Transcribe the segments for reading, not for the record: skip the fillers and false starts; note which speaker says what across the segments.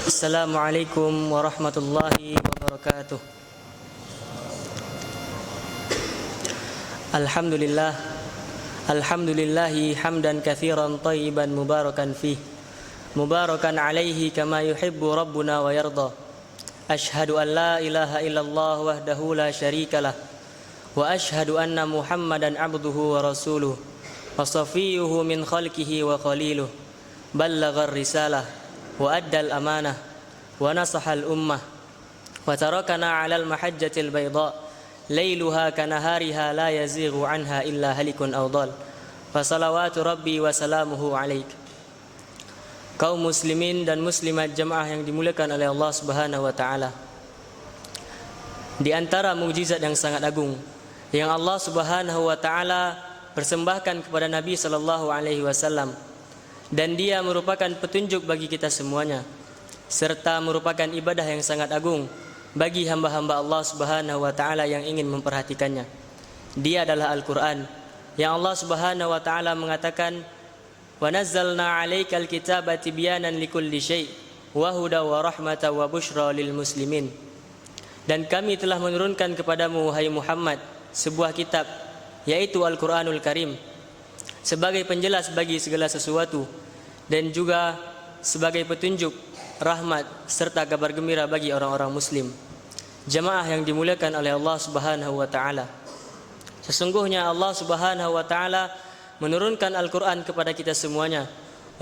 Speaker 1: Assalamualaikum warahmatullahi wabarakatuh. Alhamdulillah, alhamdulillahi hamdan katsiran thayyiban mubarakan fih, mubarakan alaihi kama yuhibbu rabbuna wa yarda. Ashhadu an la ilaha illallah wahdahu la syarikalah, wa ashhadu anna Muhammadan abduhu wa rasuluh, wa safiyuhu min khalqihi wa khaliluh, ballaghar risalah wa addal amanah wa nasahal ummah wa tarakana 'alal mahajjatil bayda lailuha kanahariha la yazighu anha illa halikun aw dhal. Fa salawatu rabbi wa salamuhu alaik. Kaum muslimin dan muslimat jamaah yang dimuliakan oleh Allah Subhanahu wa taala. Di antara mukjizat yang sangat agung yang Allah Subhanahu wa taala persembahkan kepada Nabi sallallahu alaihi wasallam, dan dia merupakan petunjuk bagi kita semuanya, serta merupakan ibadah yang sangat agung bagi hamba-hamba Allah Subhanahu wa taala yang ingin memperhatikannya. Dia adalah Al-Qur'an yang Allah Subhanahu wa taala mengatakan, "Wa nazzalna 'alaikal kitaba tibyanan likulli syai' wa huda wa rahmatan wa busyra lil muslimin." Dan kami telah menurunkan kepadamu wahai Muhammad sebuah kitab, yaitu Al-Qur'anul Karim, sebagai penjelas bagi segala sesuatu dan juga sebagai petunjuk, rahmat serta kabar gembira bagi orang-orang muslim. Jamaah yang dimuliakan oleh Allah Subhanahu wa taala. Sesungguhnya Allah Subhanahu wa taala menurunkan Al-Qur'an kepada kita semuanya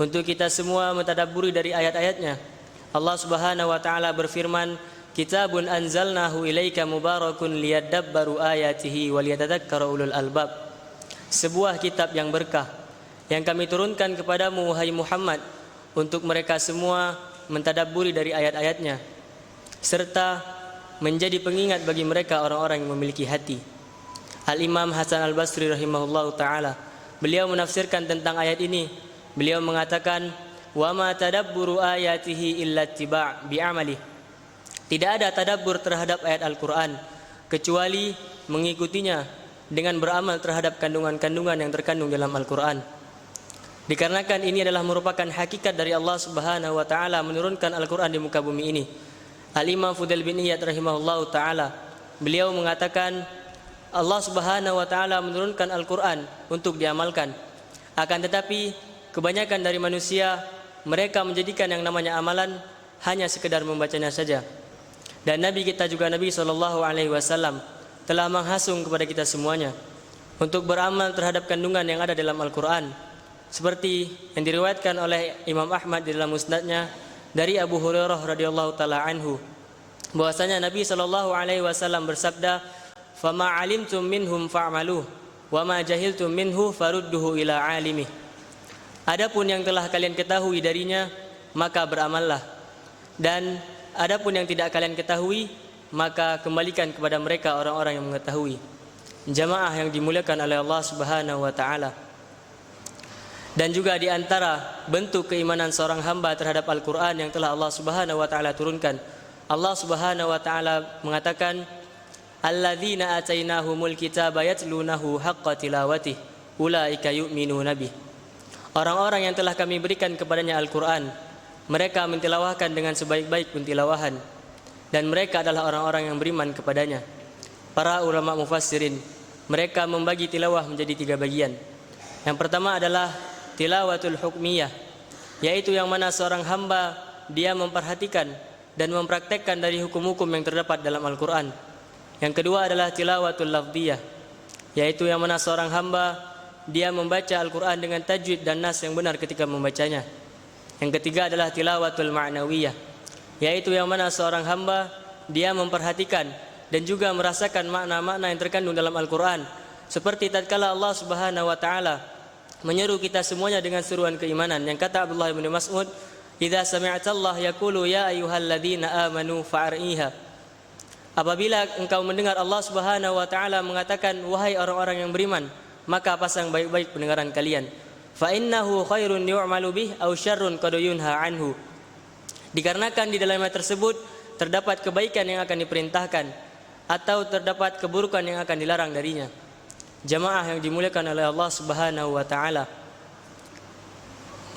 Speaker 1: untuk kita semua mentadabburi dari ayat-ayatnya. Allah Subhanahu wa taala berfirman, "Kitabun anzalnahu ilaika mubarakun liyadabbaru ayatihi wa liyatadzakkara ulul albab." Sebuah kitab yang berkah yang kami turunkan kepadamu wahai Muhammad untuk mereka semua mentadabburi dari ayat-ayatnya serta menjadi pengingat bagi mereka orang-orang yang memiliki hati. Al-Imam Hasan Al-Basri rahimahullahu taala, beliau menafsirkan tentang ayat ini. Beliau mengatakan, "Wa ma tadabburu ayatihi illa ittiba' bi'amali." Tidak ada tadabbur terhadap ayat Al-Qur'an kecuali mengikutinya dengan beramal terhadap kandungan-kandungan yang terkandung dalam Al-Qur'an. Dikarenakan ini adalah merupakan hakikat dari Allah Subhanahu wa taala menurunkan Al-Qur'an di muka bumi ini. Al-Imam Fudail bin Iyad rahimahullahu taala, beliau mengatakan Allah Subhanahu wa taala menurunkan Al-Qur'an untuk diamalkan. Akan tetapi kebanyakan dari manusia, mereka menjadikan yang namanya amalan hanya sekedar membacanya saja. Dan Nabi kita juga, Nabi sallallahu alaihi wasallam, telah menghasung kepada kita semuanya untuk beramal terhadap kandungan yang ada dalam Al-Qur'an, seperti yang diriwayatkan oleh Imam Ahmad di dalam musnadnya dari Abu Hurairah radhiyallahu taala anhu, bahwasanya Nabi sallallahu alaihi wasallam bersabda, "Fama 'alimtum minhum fa'maluh, wa ma jahiltum minhu farudduhu ila 'alimih." Adapun yang telah kalian ketahui darinya, maka beramallah, dan adapun yang tidak kalian ketahui, maka kembalikan kepada mereka orang-orang yang mengetahui. Jamaah yang dimuliakan oleh Allah Subhanahu wa taala. Dan juga di antara bentuk keimanan seorang hamba terhadap Al-Qur'an yang telah Allah Subhanahu wa taala turunkan, Allah Subhanahu wa taala mengatakan, "Alladzina atainahumul kitaba yatlunahu haqqa tilawatih, ulaika yu'minuna bih." Orang-orang yang telah kami berikan kepadanya Al-Qur'an, mereka mentilawahkan dengan sebaik-baik pentilawahan, dan mereka adalah orang-orang yang beriman kepadanya. Para ulama mufassirin, mereka membagi tilawah menjadi 3 bagian. Yang pertama adalah tilawatul hukmiyah, yaitu yang mana seorang hamba dia memperhatikan dan mempraktekkan dari hukum-hukum yang terdapat dalam Al-Qur'an. Yang kedua adalah tilawatul lafdiyah, yaitu yang mana seorang hamba dia membaca Al-Qur'an dengan tajwid dan nas yang benar ketika membacanya. Yang ketiga adalah tilawatul ma'nawiyah, yaitu yang mana seorang hamba dia memperhatikan dan juga merasakan makna-makna yang terkandung dalam Al-Qur'an, seperti tatkala Allah Subhanahu wa taala menyeru kita semuanya dengan seruan keimanan yang kata Abdullah bin Mas'ud, "Idza sami'tallah yaqulu ya ayyuhalladzina amanu fa'ariha." Apabila engkau mendengar Allah Subhanahu wa taala mengatakan, "Wahai orang-orang yang beriman," maka pasang baik-baik pendengaran kalian. Fa innahu khairun yu'malu bih aw syarrun qad yunha anhu. Dikarenakan di dalam ayat tersebut terdapat kebaikan yang akan diperintahkan atau terdapat keburukan yang akan dilarang darinya. Jamaah yang dimuliakan oleh Allah Subhanahu wa taala.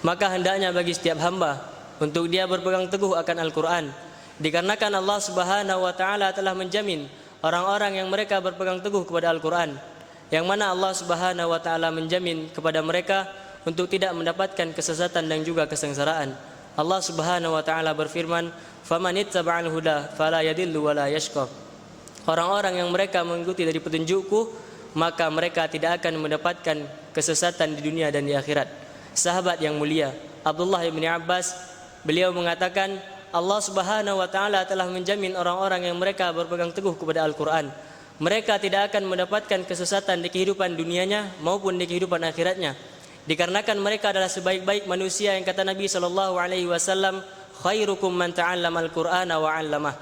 Speaker 1: Maka hendaknya bagi setiap hamba untuk dia berpegang teguh akan Al-Quran, dikarenakan Allah Subhanahu wa Ta'ala telah menjamin orang-orang yang mereka berpegang teguh kepada Al-Quran, yang mana Allah Subhanahu wa Ta'ala menjamin kepada mereka untuk tidak mendapatkan kesesatan dan juga kesengsaraan. Allah Subhanahu wa Ta'ala berfirman, "Faman ittaba'al huda fala yadillu wala yashqa." Orang-orang yang mereka mengikuti dari petunjukku, maka mereka tidak akan mendapatkan kesesatan di dunia dan di akhirat. Sahabat yang mulia Abdullah bin Abbas, beliau mengatakan, Allah Subhanahu wa Ta'ala telah menjamin orang-orang yang mereka berpegang teguh kepada Al-Quran, mereka tidak akan mendapatkan kesesatan di kehidupan dunianya maupun di kehidupan akhiratnya, dikarenakan mereka adalah sebaik-baik manusia, yang kata Nabi SAW, khairukum man ta'allama al-Qur'ana wa 'allamah.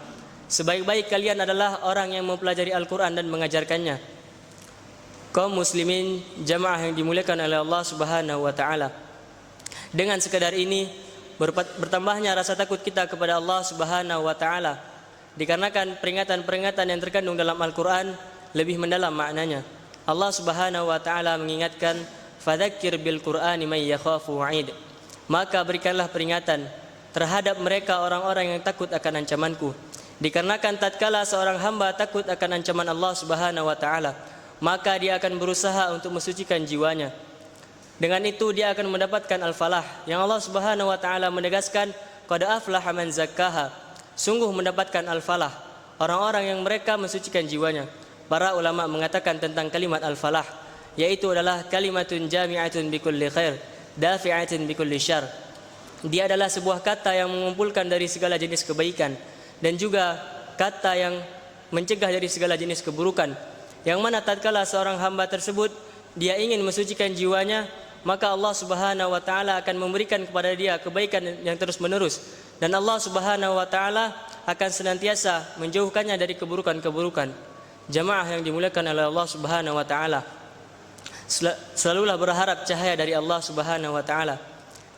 Speaker 1: Sebaik-baik kalian adalah orang yang mempelajari Al-Quran dan mengajarkannya. Kaum muslimin jamaah yang dimuliakan oleh Allah Subhanahu wa Ta'ala, dengan sekadar ini bertambahnya rasa takut kita kepada Allah Subhanahu wa Ta'ala, dikarenakan peringatan-peringatan yang terkandung dalam Al-Quran lebih mendalam maknanya. Allah Subhanahu wa Ta'ala mengingatkan, fadzakir bil Qur'ani may yakhafu wa'id. Maka berikanlah peringatan terhadap mereka orang-orang yang takut akan ancamanku, dikarenakan tatkala seorang hamba takut akan ancaman Allah Subhanahu wa Ta'ala, maka dia akan berusaha untuk mensucikan jiwanya. Dengan itu dia akan mendapatkan al-falah, yang Allah Subhanahu wa Ta'ala menegaskan, qad aflaha man zakkaha, sungguh mendapatkan al-falah orang-orang yang mereka mensucikan jiwanya. Para ulama mengatakan tentang kalimat al-falah, yaitu adalah kalimatun jami'atun bikulli khair dafi'atun bikulli syarr. Dia adalah sebuah kata yang mengumpulkan dari segala jenis kebaikan dan juga kata yang mencegah dari segala jenis keburukan, yang mana tatkala seorang hamba tersebut dia ingin mensucikan jiwanya, maka Allah Subhanahu wa Ta'ala akan memberikan kepada dia kebaikan yang terus menerus, dan Allah Subhanahu wa Ta'ala akan senantiasa menjauhkannya dari keburukan-keburukan. Jamaah yang dimuliakan oleh Allah Subhanahu wa Ta'ala, selalulah berharap cahaya dari Allah Subhanahu wa Ta'ala,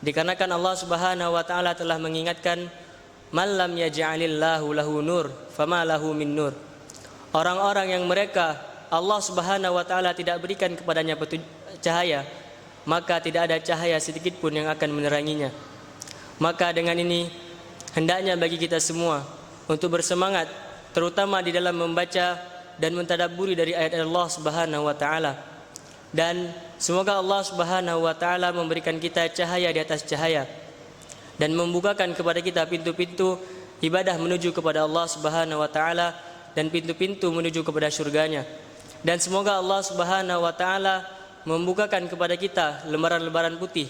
Speaker 1: dikarenakan Allah Subhanahu wa Ta'ala telah mengingatkan, man lam yaj'alillahu lahu nur fama lahu min nur. Orang-orang yang mereka Allah Subhanahu wa Ta'ala tidak berikan kepadanya cahaya, maka tidak ada cahaya sedikit pun yang akan meneranginya. Maka dengan ini hendaknya bagi kita semua untuk bersemangat, terutama di dalam membaca dan mentadabburi dari ayat Allah Subhanahu wa Ta'ala, dan semoga Allah Subhanahu wa Ta'ala memberikan kita cahaya di atas cahaya dan membukakan kepada kita pintu-pintu ibadah menuju kepada Allah Subhanahu wa Ta'ala dan pintu-pintu menuju kepada surganya. Dan semoga Allah Subhanahu wa Ta'ala membukakan kepada kita lembaran-lembaran putih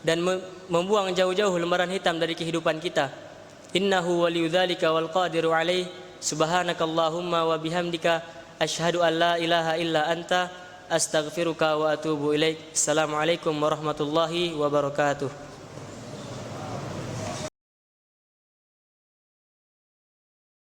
Speaker 1: dan membuang jauh-jauh lembaran hitam dari kehidupan kita. Innahu waliyudzalika wal qadiru alaih. Subhanakallahumma wa bihamdika asyhadu an la ilaha illa anta astaghfiruka wa atubu ilaik. Assalamualaikum warahmatullahi wabarakatuh.